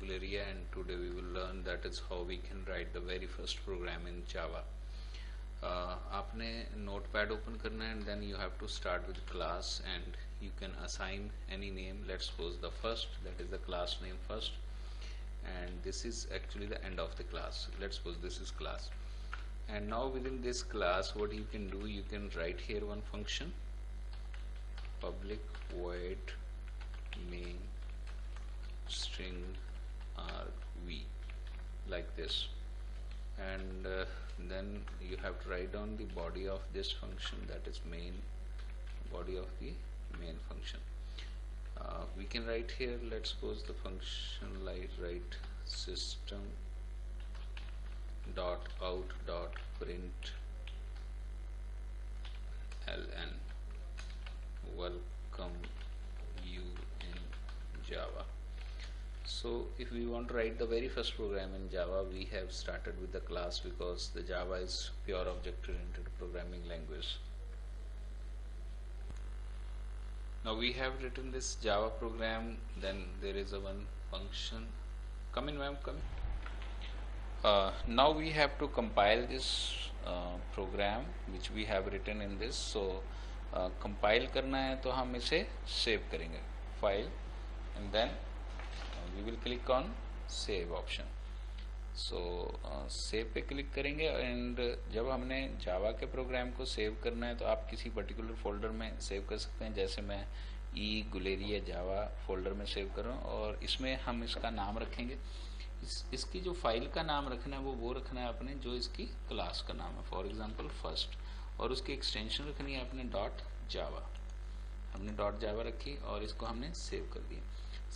Guleria, and today we will learn that is how we can write the very first program in Java. आपने notepad open करना है and then you have to start with class and you can assign any name. Let's suppose the first, that is the class name first, and this is actually the end of the class. Let's suppose this is class, and now within this class what you can do, you can write here one function, public void main string argv, like this, and then you have to write down the body of this function, that is main, body of the main function. We can write here, let's suppose the function like write system dot out dot print ln welcome you in Java. So if we want to write the very first program in Java, we have started with the class because the Java is pure object-oriented programming language. Now we have written this Java program, then there is a one function. Come in, ma'am, come in. Now we have to compile this program which we have written in this. So compile करना है तो हम इसे save करेंगे, file, and then we will click on save option. So save पे click करेंगे, and जब हमने जावा के प्रोग्राम को सेव करना है तो आप किसी पर्टिकुलर फोल्डर में सेव कर सकते हैं. जैसे मैं गुलेरिया जावा फोल्डर में सेव कर रहा हूँ, और इसमें हम इसका नाम रखेंगे. इसकी जो फाइल का नाम रखना है वो रखना है अपने जो इसकी क्लास का नाम है, फॉर एग्जांपल फर्स्ट, और उसकी एक्सटेंशन रखनी है अपने डॉट जावा. हमने डॉट जावा रखी और इसको हमने सेव कर दिया.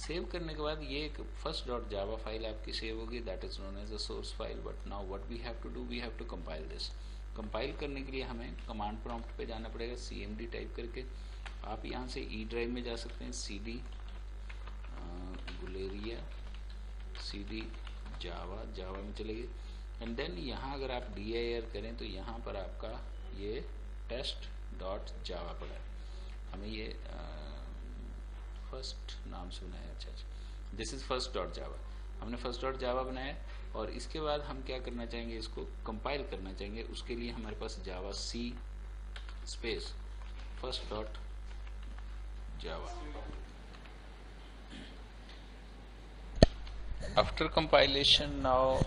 सेव करने के बाद ये एक फर्स्ट डॉट जावा फाइल आपकी सेव होगी, that is known as a source file. But now what we have to do, we have to compile this. Compile करने के लिए हमें कमांड प्रॉम्प्ट पे जाना पड़ेगा, cmd टाइप करके. आप यहाँ से ई ड्राइव में जा सकते हैं, cd गुलेरिया cd जावा में चले गए, एंड देन यहाँ अगर आप dir करें तो यहाँ पर आपका ये टेस्ट डॉट जावा पड़ा है. हमें ये फर्स्ट नाम से बनाया. अच्छा, दिस इज फर्स्ट डॉट जावा. हमने फर्स्ट डॉट जावा बनाया, और इसके बाद हम क्या करना चाहेंगे, इसको कंपाइल करना चाहेंगे. उसके लिए हमारे पास Java C space first dot Java. After compilation, now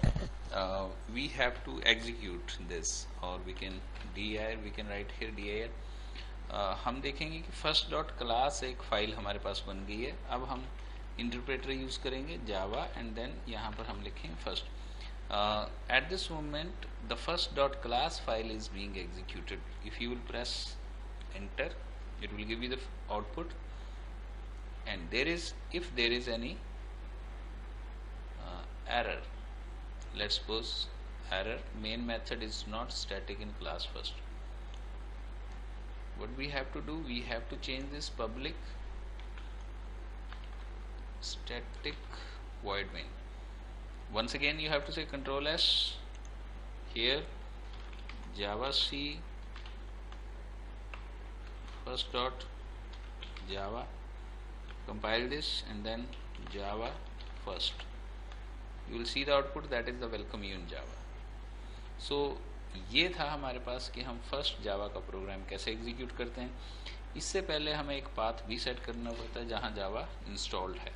we have to execute this, or we can write here dir. हम देखेंगे कि फर्स्ट डॉट क्लास एक फाइल हमारे पास बन गई है. अब हम इंटरप्रेटर यूज करेंगे जावा, एंड देन यहाँ पर हम लिखेंगे first. At this moment the first dot class file is being executed. If you will press enter, it will give you the output, and if there is any error, let's suppose error, main method is not static in class first. What we have to do, we have to change this public static void main. Once again you have to say control S here, java c first dot java, compile this, and then java first. You will see the output, that is the welcome you in Java. So ये था हमारे पास कि हम first Java का programme कैसे execute करते हैं. इससे पहले हमें एक पाथ भी सेट करना पड़ता है जहाँ जावा इंस्टॉल्ड है.